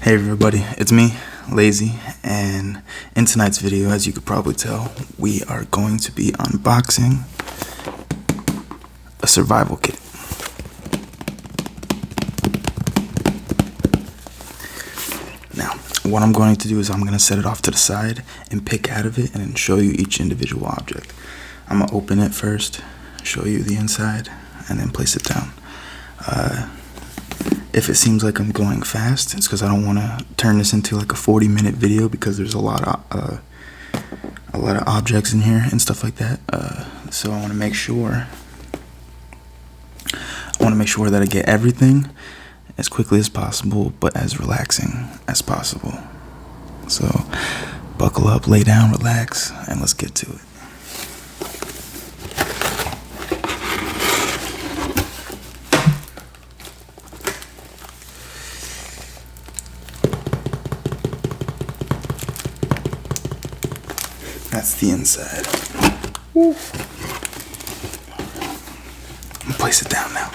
Hey everybody, it's me, Lazy, and in tonight's video, as you could probably tell, we are going to be unboxing a survival kit. Now, what I'm going to do is I'm going to set it off to the side and pick out of it and then show you each individual object. I'm going to open it first, show you the inside, and then place it down. If it seems like I'm going fast, it's because I don't want to turn this into like a 40-minute video because there's a lot of objects in here and stuff like that. So I want to make sure that I get everything as quickly as possible, but as relaxing as possible. So buckle up, lay down, relax, and let's get to it. That's the inside. Woo. I'm gonna place it down now.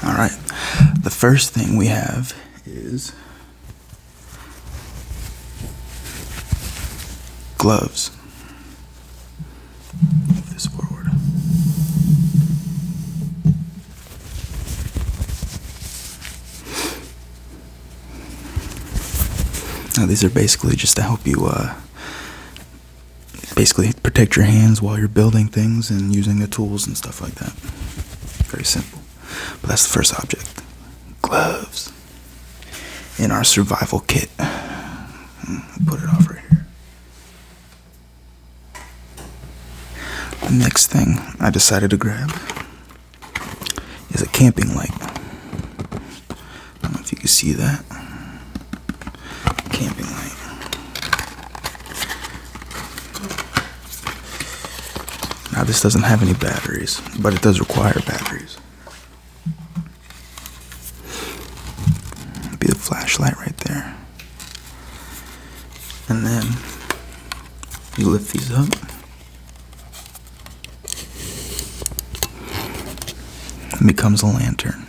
Alright, the first thing we have is gloves. Move this forward. Now, these are basically just to help you basically protect your hands while you're building things and using the tools and stuff like that. Very simple. But that's the first object. Gloves. In our survival kit. Put it off right here. The next thing I decided to grab is a camping light. I don't know if you can see that. Camping light. Now this doesn't have any batteries, but it does require batteries. Be the flashlight right there. And then you lift these up. It becomes a lantern.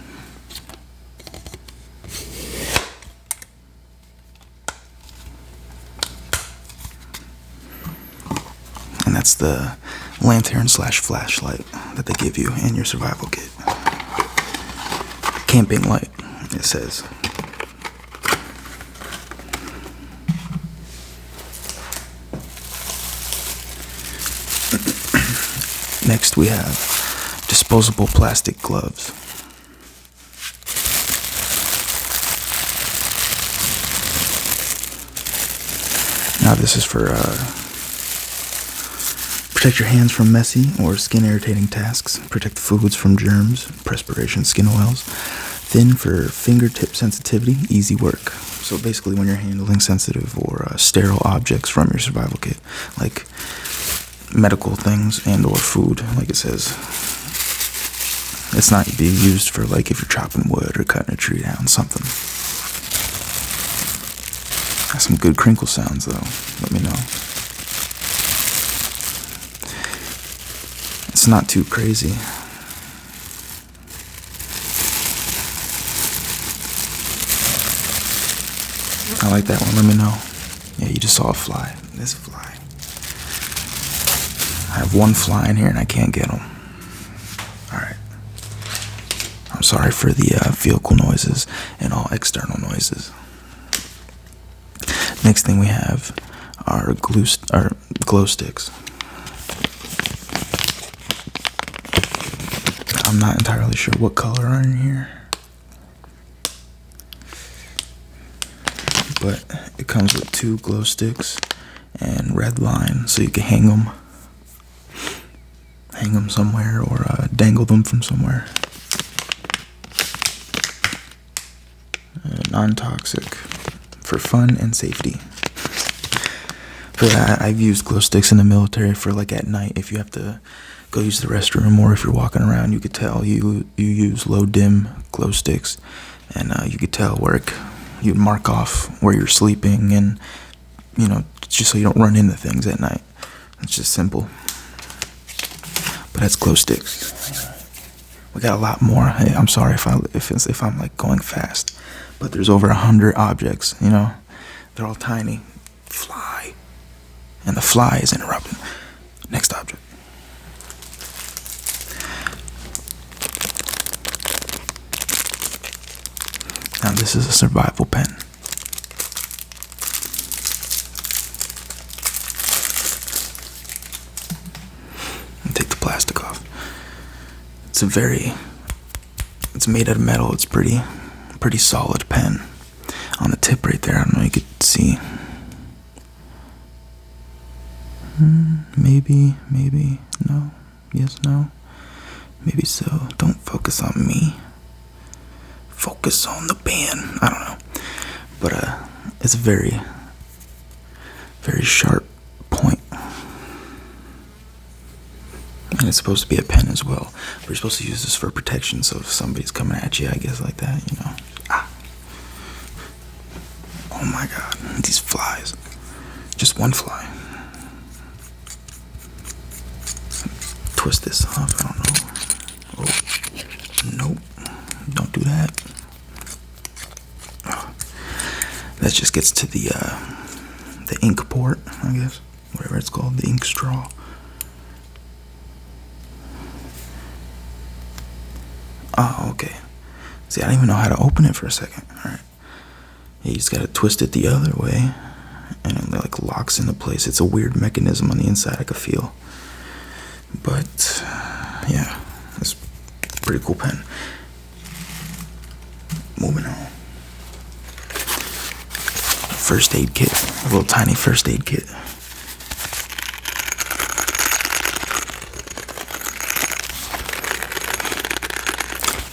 And that's the lantern / flashlight that they give you in your survival kit. Camping light, it says. Next we have disposable plastic gloves. Now this is for protect your hands from messy or skin irritating tasks. Protect foods from germs, perspiration, skin oils. Thin for fingertip sensitivity, easy work. So basically when you're handling sensitive or sterile objects from your survival kit, like medical things and or food, like it says. It's not being used for like if you're chopping wood or cutting a tree down, something. Got some good crinkle sounds though, let me know. It's not too crazy. I like that one, let me know. Yeah, you just saw a fly. This fly. I have one fly in here and I can't get him. Alright. I'm sorry for the vehicle noises and all external noises. Next thing we have are glow sticks. I'm not entirely sure what color are in here, but it comes with 2 glow sticks and red line, so you can hang them somewhere or dangle them from somewhere. Non-toxic for fun and safety. For that, I've used glow sticks in the military for like at night if you have to go use the restroom, or if you're walking around, you could tell you use low dim glow sticks, and you could tell where you'd mark off where you're sleeping, and you know, just so you don't run into things at night. It's just simple. But that's glow sticks. We got a lot more. Hey, I'm sorry if I'm like going fast, but there's over 100 objects. You know, they're all tiny. Fly, and the fly is interrupting. Next object. Now this is a survival pen. Take the plastic off. It's made out of metal. It's pretty solid pen. On the tip right there, I don't know if you could see. Maybe, no, yes, no, maybe so. Don't focus on me. Focus on the pen. I don't know, but it's a very sharp point, and it's supposed to be a pen as well. We're supposed to use this for protection, so if somebody's coming at you, I guess like that, you know. Oh my God, these flies! Just one fly. Twist this off. I don't know. Oh, nope. Don't do that. Oh, that just gets to the ink port, I guess. Whatever it's called, the ink straw. Oh, okay. See, I didn't even know how to open it for a second. Alright. Yeah, you just gotta twist it the other way, and it like locks into place. It's a weird mechanism on the inside I could feel. But, yeah, it's a pretty cool pen. Moving on. First aid kit. A little tiny first aid kit.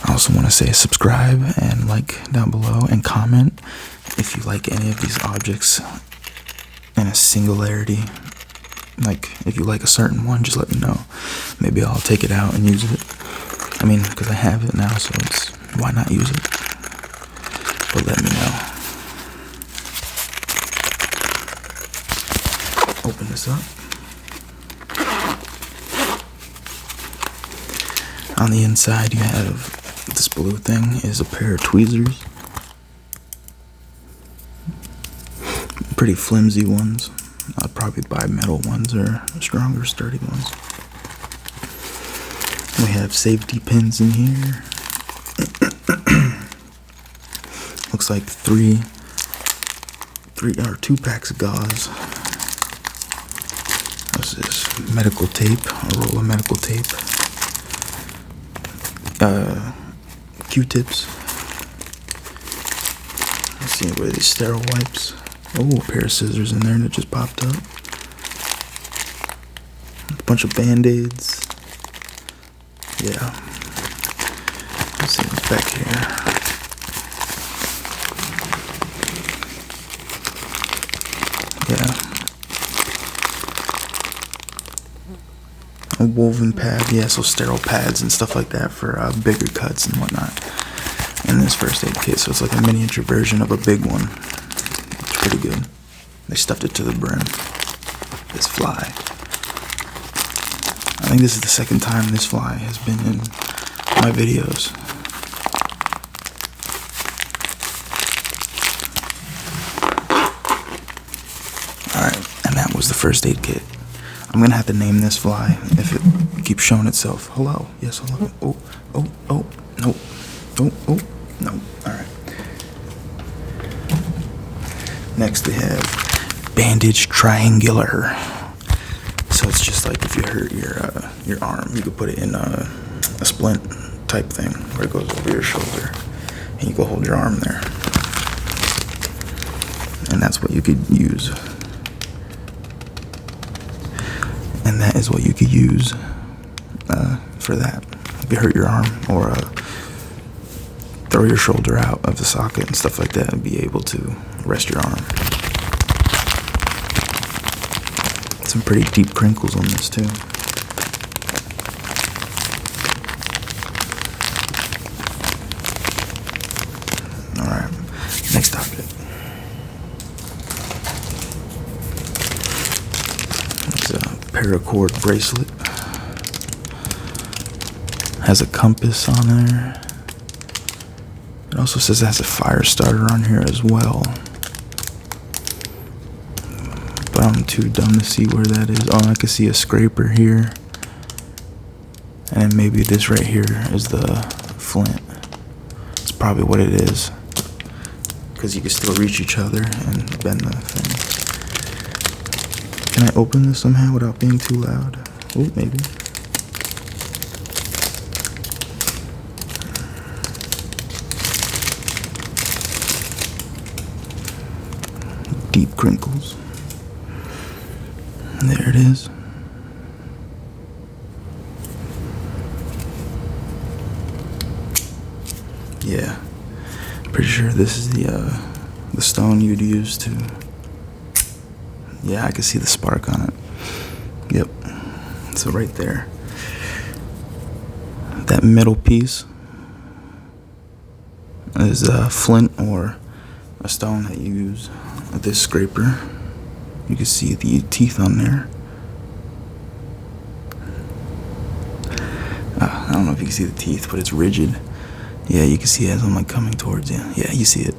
I also want to say subscribe and like down below and comment if you like any of these objects in a singularity. Like, if you like a certain one, just let me know. Maybe I'll take it out and use it. I mean, because I have it now, so why not use it? But let me know. Open this up. On the inside, you have this blue thing is a pair of tweezers. Pretty flimsy ones. I'd probably buy metal ones or stronger, sturdy ones. We have safety pins in here. Looks like three or 2 packs of gauze. What's this? Medical tape, a roll of medical tape. Q-tips. Let's see, what are these? Sterile wipes. Oh, a pair of scissors in there that just popped up. A bunch of Band-Aids. Yeah. Let's see what's back here. Yeah. A woven pad. Yeah, so sterile pads and stuff like that for bigger cuts and whatnot. And this first aid kit, so it's like a miniature version of a big one. Pretty good. They stuffed it to the brim. This fly. I think this is the second time this fly has been in my videos. Alright, and that was the first aid kit. I'm gonna have to name this fly if it keeps showing itself. Hello. Yes, hello. Oh, no. Oh, no. Alright. Next we have Bandage Triangular. So it's just like if you hurt your arm, you could put it in a splint type thing where it goes over your shoulder, and you go hold your arm there. And that's what you could use. And that is what you could use for that. If you hurt your arm or throw your shoulder out of the socket and stuff like that, and be able to rest your arm. Some pretty deep crinkles on this too. Alright, next object. It's a Paracord bracelet. Has a compass on there. It also says it has a fire starter on here as well. But I'm too dumb to see where that is. Oh, I can see a scraper here. And then maybe this right here is the flint. It's probably what it is. Because you can still reach each other and bend the thing. Can I open this somehow without being too loud? Oh, maybe. Deep Crinkles. There it is. Yeah, pretty sure this is the stone you'd use to. Yeah, I can see the spark on it. Yep. So right there, that middle piece is a flint or a stone that you use with this scraper. You can see the teeth on there. I don't know if you can see the teeth, but it's rigid. Yeah, you can see it as I'm like coming towards you. Yeah, you see it.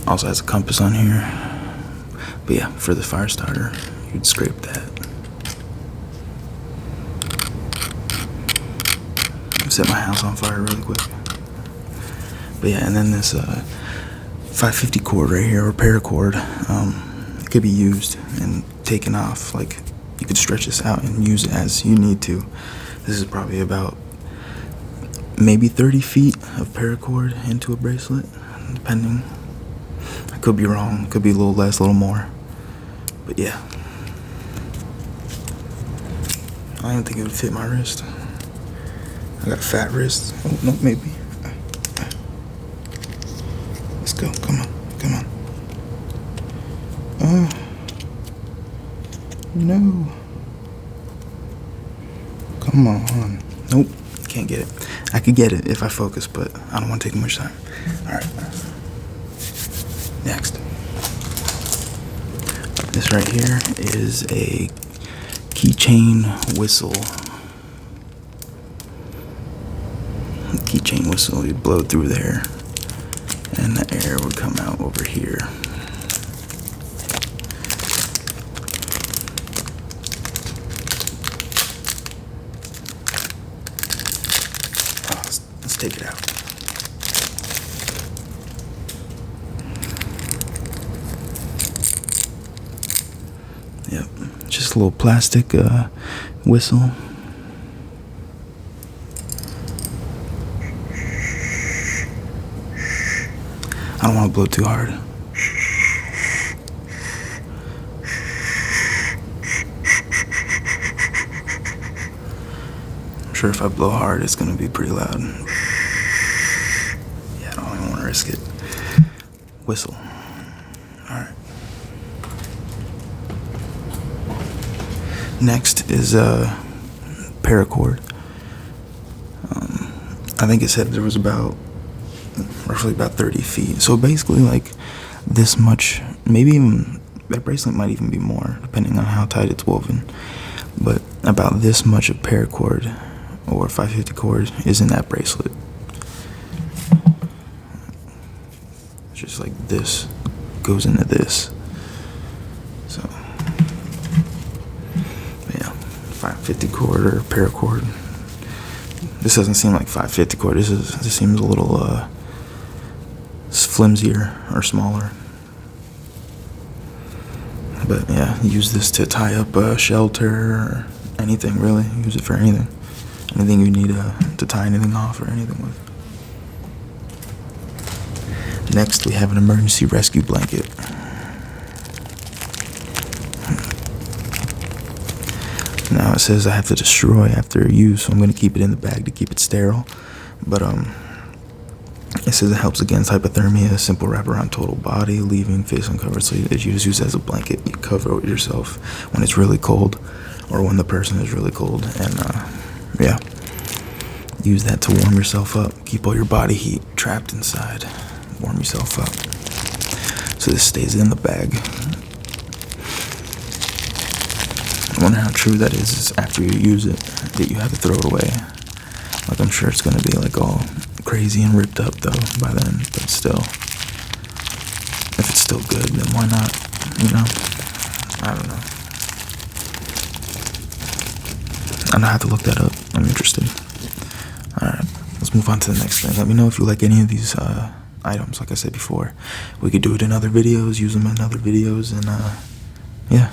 Also has a compass on here. But yeah, for the fire starter, you'd scrape that. Set my house on fire really quick. But yeah, and then this 550 cord right here, or paracord, it could be used and taken off. Like, you could stretch this out and use it as you need to. This is probably about maybe 30 feet of paracord into a bracelet, depending. I could be wrong, could be a little less, a little more. But yeah. I don't even think it would fit my wrist. I got fat wrists. Oh, no, maybe. Let's go, come on, come on. No. Come on. Nope, can't get it. I could get it if I focus, but I don't want to take much time. Alright. Next. This right here is a Keychain Whistle. Keychain Whistle, you'd blow through there, and the air would come out over here. Let's take it out. Yep, just a little plastic whistle. I don't want to blow too hard. I'm sure if I blow hard, it's going to be pretty loud. Yeah, I don't even want to risk it. Whistle. Alright. Next is Paracord. I think it said there was roughly about 30 feet. So basically like this much, maybe even, that bracelet might even be more, depending on how tight it's woven. But about this much of paracord, or 550 cord, is in that bracelet. It's just like this goes into this. So, yeah, 550 cord or paracord. This doesn't seem like 550 cord. This seems a little flimsier or smaller. But yeah, use this to tie up a shelter or anything, really. Use it for anything. Anything you need to tie anything off or anything with. Next, we have an emergency rescue blanket. Now it says I have to destroy after use, so I'm going to keep it in the bag to keep it sterile. But it says it helps against hypothermia, simple wraparound total body, leaving face uncovered. So you just use it as a blanket. You cover yourself when it's really cold, or when the person is really cold, and yeah, use that to warm yourself up. Keep all your body heat trapped inside. Warm yourself up. So this stays in the bag. I wonder how true that is after you use it, that you have to throw it away. Like, I'm sure it's gonna be like all crazy and ripped up though by then, but still, if it's still good, then why not, you know? I don't know. I'm gonna have to look that up. I'm interested. Alright, let's move on to the next thing. Let me know if you like any of these items. Like I said before, we could do it in other videos, use them in other videos, and yeah.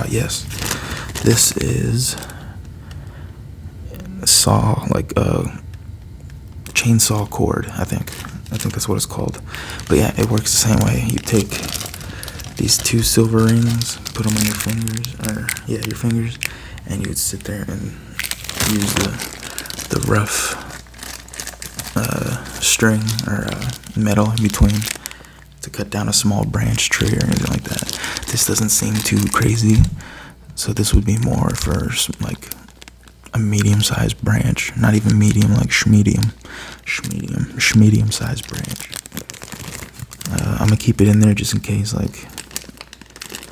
Yes, this is a saw, like a chainsaw cord. I think that's what it's called. But yeah, it works the same way. You take these 2 silver rings, put them on your fingers, your fingers, and you would sit there and use the rough string or metal in between to cut down a small branch tree or anything like that. This doesn't seem too crazy, so this would be more for like a medium-sized branch. Not even medium, like schmedium sized branch. I'm gonna keep it in there just in case, like,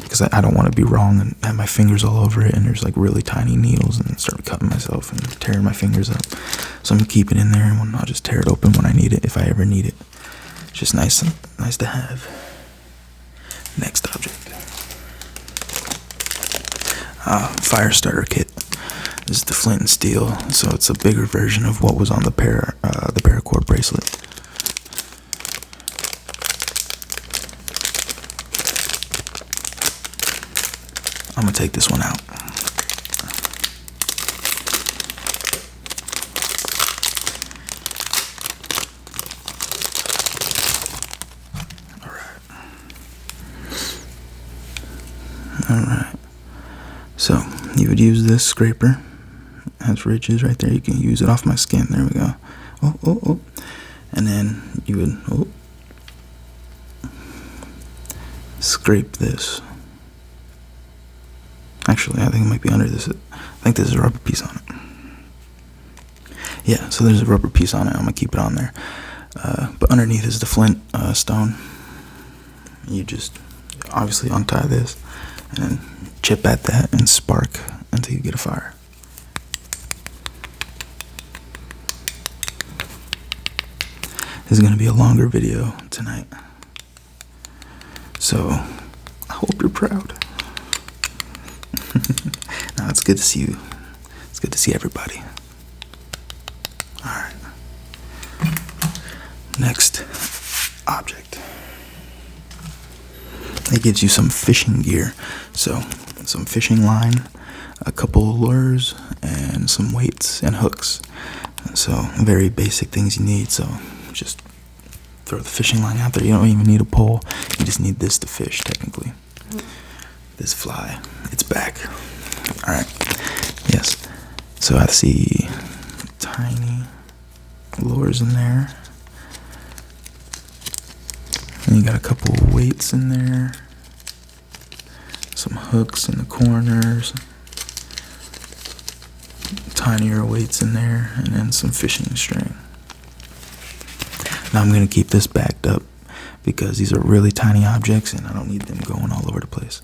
because I don't want to be wrong and have my fingers all over it and there's like really tiny needles and start cutting myself and tearing my fingers up. So I'm gonna keep it in there and I'll just tear it open when I need it, if I ever need it. It's just nice to have. Next object. Fire starter kit. This is the flint and steel, so it's a bigger version of what was on the Paracord bracelet. I'm gonna take this one out. Alright. So, you would use this scraper. It has ridges right there. You can use it off my skin. There we go. Oh. And then you would scrape this. Actually, I think it might be under this. I think there's a rubber piece on it. Yeah, so there's a rubber piece on it. I'm gonna keep it on there. But underneath is the flint stone. You just obviously untie this and then chip at that and spark until you get a fire. This is gonna be a longer video tonight, so I hope you're proud. No, it's good to see you. It's good to see everybody. Alright. Next object. It gives you some fishing gear. So, some fishing line, a couple lures, and some weights and hooks. So, very basic things you need. So, just throw the fishing line out there. You don't even need a pole. You just need this to fish, technically. This fly, it's back. Alright, yes. So I see tiny lures in there. And you got a couple of weights in there. Some hooks in the corners. Tinier weights in there. And then some fishing string. Now I'm going to keep this backed up because these are really tiny objects and I don't need them going all over the place.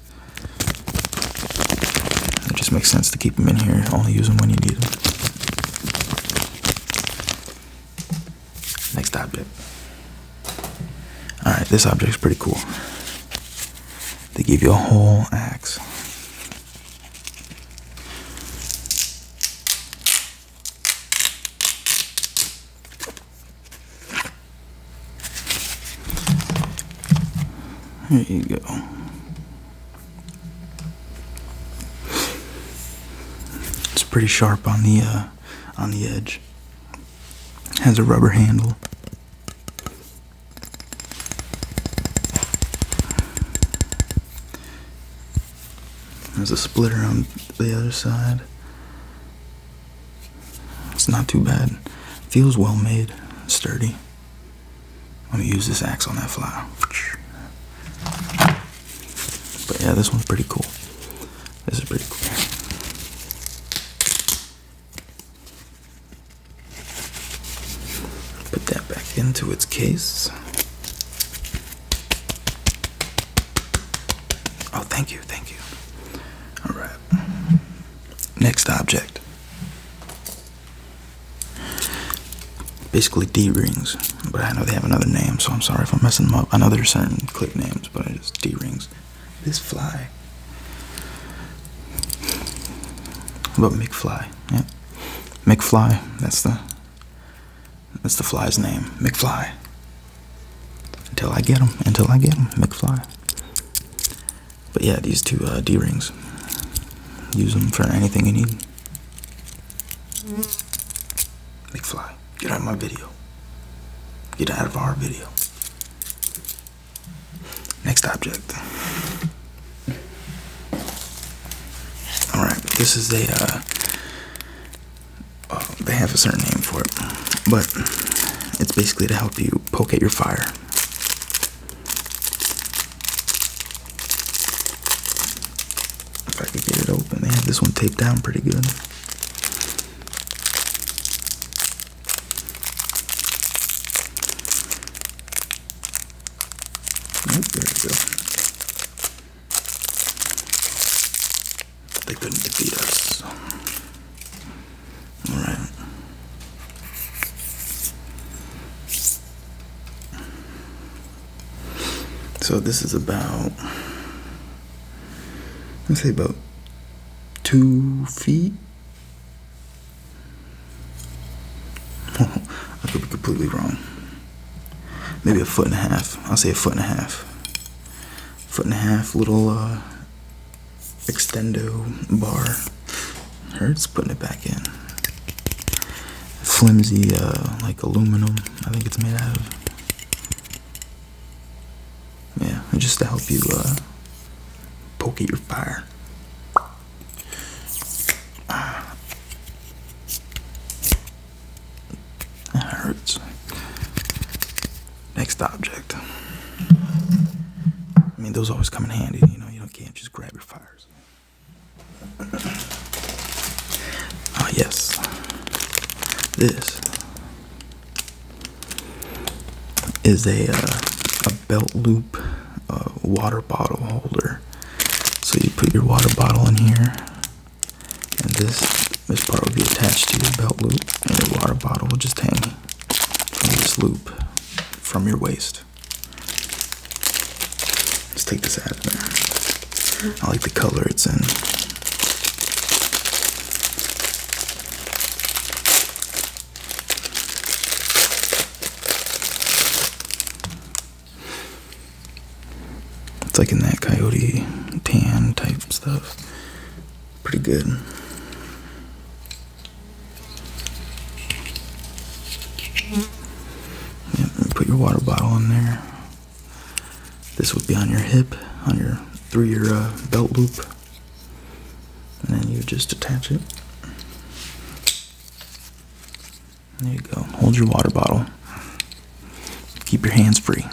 It just makes sense to keep them in here, only use them when you need them. Next object. Alright, this object's pretty cool. They give you a whole axe. There you go. It's pretty sharp on the edge. Has a rubber handle. There's a splitter on the other side. It's not too bad. Feels well made, sturdy. I'm gonna use this axe on that fly. But yeah, this one's pretty cool. This is pretty cool. Put that back into its case. Next object. Basically D-rings, but I know they have another name, so I'm sorry if I'm messing them up. I know there's certain clip names, but it's D-rings. This fly. But McFly, yeah. McFly, that's the fly's name, McFly. Until I get him, McFly. But yeah, these two D-rings. Use them for anything you need. McFly, get out of my video. Get out of our video. Next object. Alright, this is they have a certain name for it, but it's basically to help you poke at your fire. If I could get it open, they have this one taped down pretty good. There we go. They couldn't defeat us. Alright. So this is about, let's say about 2 feet. I could be completely wrong. Maybe 1.5 feet. I'll say 1.5 feet. 1.5 feet, little extendo bar. Hurts putting it back in. Flimsy, like aluminum, I think it's made out of. Yeah, just to help you poke at your fire. That hurts. Next object. I mean, those always come in handy, you know, can't just grab your fires. Yes. This is a belt loop water bottle holder. So you put your water bottle in here, and this part will be attached to your belt loop, and your water bottle will just hang from this loop from your waist. Let's take this out of there. I like the color it's in. It's like in that coyote tan type stuff. Pretty good. Yep, and put your water bottle in there. This would be on your hip, through your belt loop, and then you just attach it. There you go. Hold your water bottle. Keep your hands free.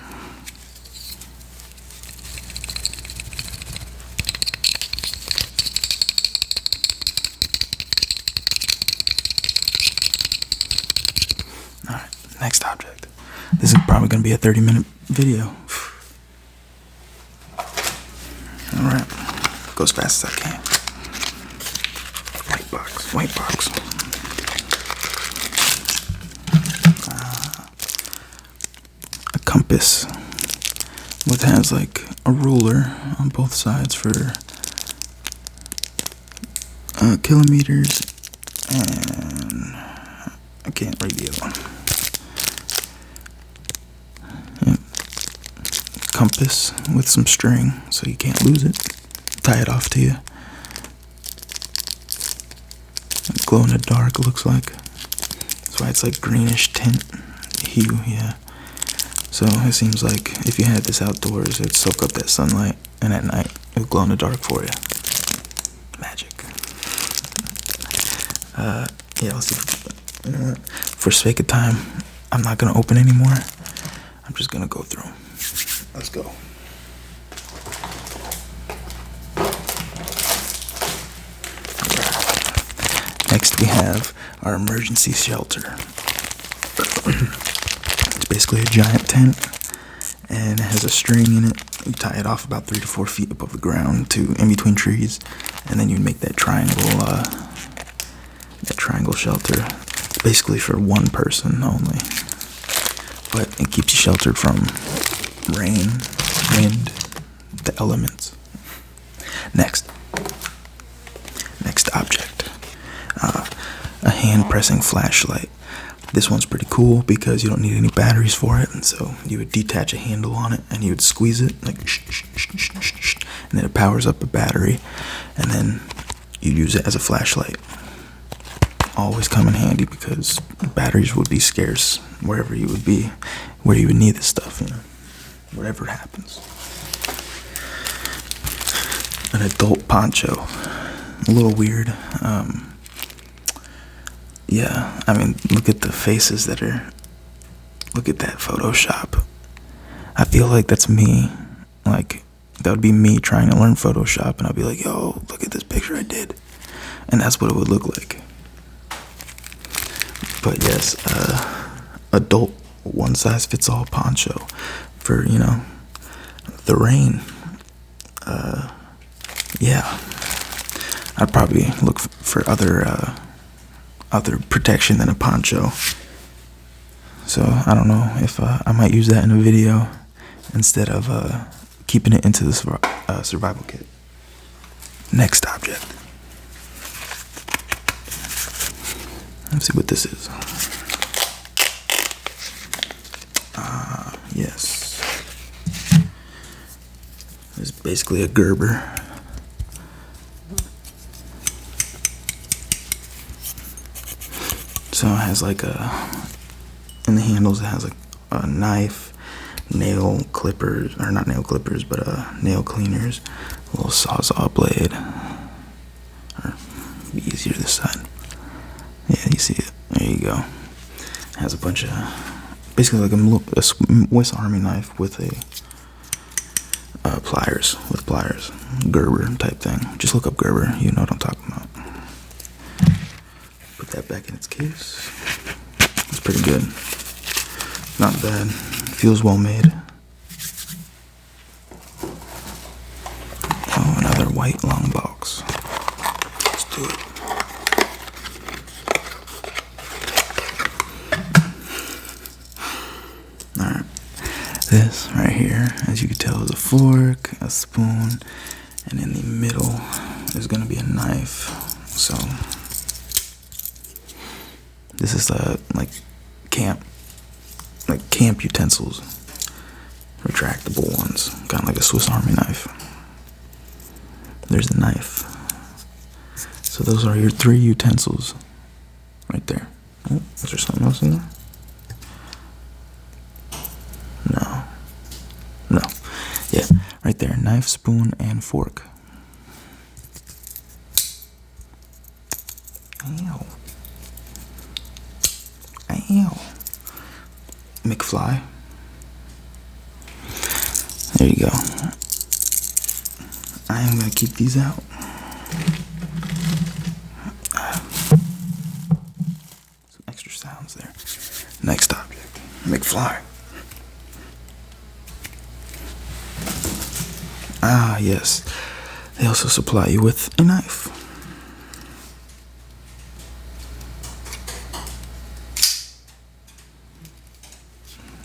Alright, next object. This is probably going to be a 30-minute video. Alright, go as fast as I can. White box. A compass, which has like a ruler on both sides for kilometers, and I can't read the other one. Yep. Compass with some string so you can't lose it. Tie it off to you. Glow in the dark, it looks like. That's why it's like greenish tint hue, yeah. So it seems like if you had this outdoors, it'd soak up that sunlight, and at night it would glow in the dark for you. Magic. Yeah, let's see. You know what? For sake of time, I'm not gonna open anymore. I'm just gonna go through. Let's go. Next we have our emergency shelter. It's basically a giant tent, and it has a string in it. You tie it off about 3 to 4 feet above the ground to in between trees, and then you make that triangle shelter. It's basically for one person only, but it keeps you sheltered from rain, wind, the elements. Next object, a hand pressing flashlight. This one's pretty cool because you don't need any batteries for it, and so you would detach a handle on it and you would squeeze it like and then it powers up a battery, and then you use it as a flashlight. Always come in handy because batteries would be scarce wherever you would be, where you would need this stuff, you know, whatever happens. An adult poncho, a little weird. Yeah, I mean, look at the faces look at that Photoshop. I feel like that's me. Like, that would be me trying to learn Photoshop, and I'd be like, yo, look at this picture I did. And that's what it would look like. But yes, adult one-size-fits-all poncho for, you know, the rain. Yeah. I'd probably look for other protection than a poncho. So I don't know if I might use that in a video instead of keeping it into the survival kit. Next object. Let's see what this is. Yes. It's basically a Gerber. So it has like in the handles it has like a knife, nail clippers, or not nail clippers, but nail cleaners, a little sawzall blade, or be easier this side. Yeah, you see it. There you go. It has a bunch of, basically like a Swiss Army knife with pliers, Gerber type thing. Just look up Gerber, you know what I'm talking about. Put that back in its case. It's pretty good. Not bad. Feels well made. Oh, another white long box. Let's do it. Alright. This right here, as you can tell, is a fork, a spoon, and in the middle is going to be a knife. So this is like camp utensils, retractable ones, kind of like a Swiss Army knife. There's the knife. So those are your 3 utensils right there. Oh, is there something else in there? No. Yeah, right there. Knife, spoon, and fork. Ow. McFly. There you go. I am going to keep these out. Some extra sounds there. Next object. McFly. Ah, yes. They also supply you with a knife.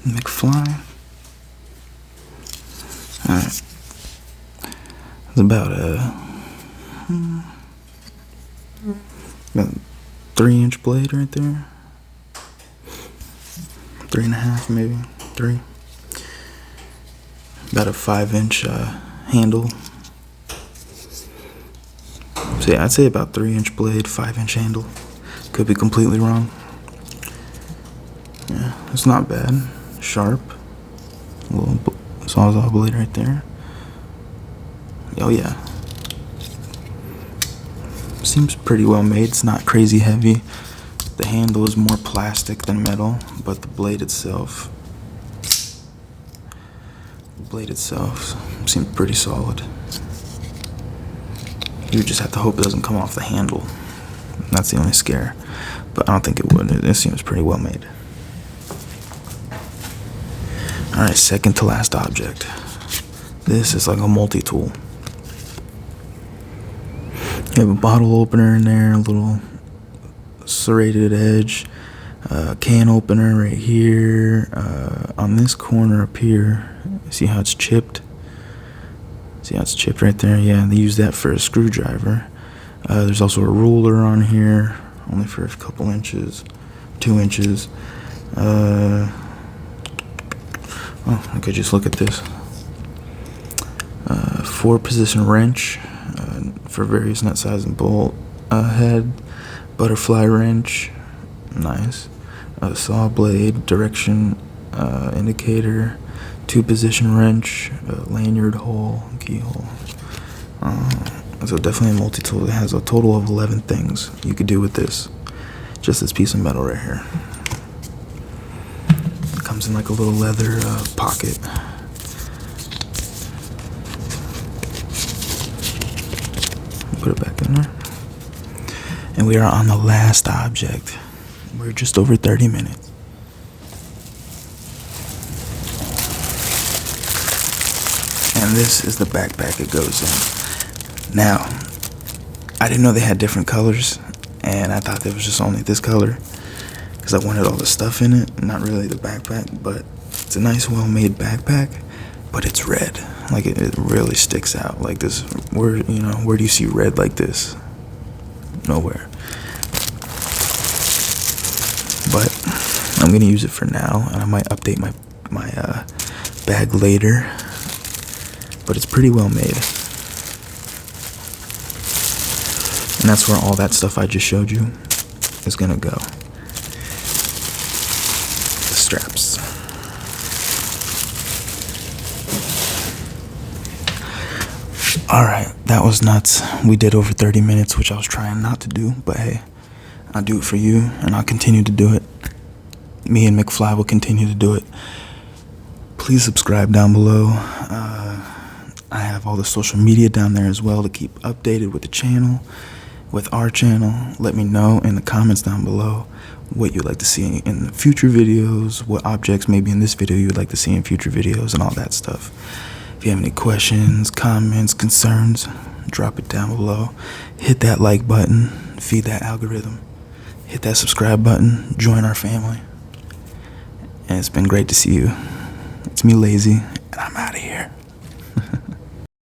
McFly. Alright. It's about a 3-inch blade right there. 3.5 maybe. 3. About a 5-inch handle. So yeah, I'd say about 3-inch blade, 5-inch handle. Could be completely wrong. Yeah, it's not bad. Sharp. A little sawzall blade right there. Oh yeah. Seems pretty well made. It's not crazy heavy. The handle is more plastic than metal, but the blade itself seems pretty solid. You just have to hope it doesn't come off the handle. That's the only scare. But I don't think it would. It seems pretty well made. Alright, second to last object. This is like a multi-tool. You have a bottle opener in there, a little serrated edge, can opener right here. On this corner up here, see how it's chipped? See how it's chipped right there? Yeah, they use that for a screwdriver. There's also a ruler on here, only for a couple inches, 2 inches. Oh, okay, just look at this. 4-position wrench for various nut size and bolt head. Butterfly wrench, nice. Saw blade, direction indicator. 2-position wrench, lanyard hole, keyhole. So definitely a multi-tool that has a total of 11 things you could do with this. Just this piece of metal right here. It comes in like a little leather pocket. Put it back in there. And we are on the last object. We're just over 30 minutes. And this is the backpack it goes in. Now, I didn't know they had different colors, and I thought there was just only this color because I wanted all the stuff in it, not really the backpack. But it's a nice, well-made backpack, but it's red. Like it really sticks out. Like this, where do you see red like this? Nowhere. But I'm gonna use it for now, and I might update my bag later. But it's pretty well made, and that's where all that stuff I just showed you is gonna go. The straps. Alright, that was nuts. We did over 30 minutes, which I was trying not to do, but hey, I'll do it for you, and I'll continue to do it. Me and McFly will continue to do it. Please subscribe down below. I have all the social media down there as well to keep updated with the channel, with our channel. Let me know in the comments down below what you'd like to see in the future videos, what objects maybe in this video you would like to see in future videos, and all that stuff. If you have any questions, comments, concerns, drop it down below. Hit that like button, feed that algorithm. Hit that subscribe button, join our family. And it's been great to see you. It's me, Lazy,